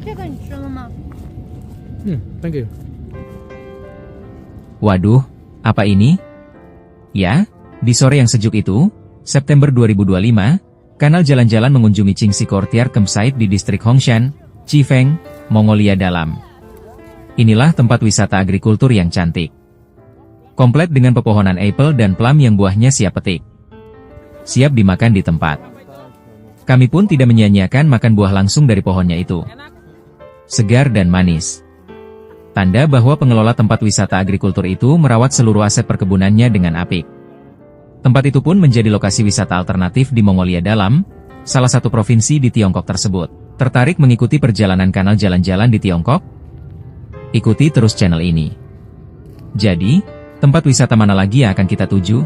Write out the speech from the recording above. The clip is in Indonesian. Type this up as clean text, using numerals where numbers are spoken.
这个你吃了吗？ Thank you. Waduh, apa ini? Ya, di sore yang sejuk itu, September 2025, Kanal jalan-jalan mengunjungi Qingxi Courtyard Campsite di distrik Hongshan, Chifeng, Mongolia Dalam. Inilah tempat wisata agrikultur yang cantik. Komplit dengan pepohonan apel dan plum yang buahnya siap petik. Siap dimakan di tempat. Kami pun tidak menyia-nyiakan makan buah langsung dari pohonnya itu. Segar dan manis. Tanda bahwa pengelola tempat wisata agrikultur itu merawat seluruh aset perkebunannya dengan apik. Tempat itu pun menjadi lokasi wisata alternatif di Mongolia Dalam, salah satu provinsi di Tiongkok tersebut. Tertarik mengikuti perjalanan kanal jalan-jalan di Tiongkok? Ikuti terus channel ini. Jadi, tempat wisata mana lagi yang akan kita tuju?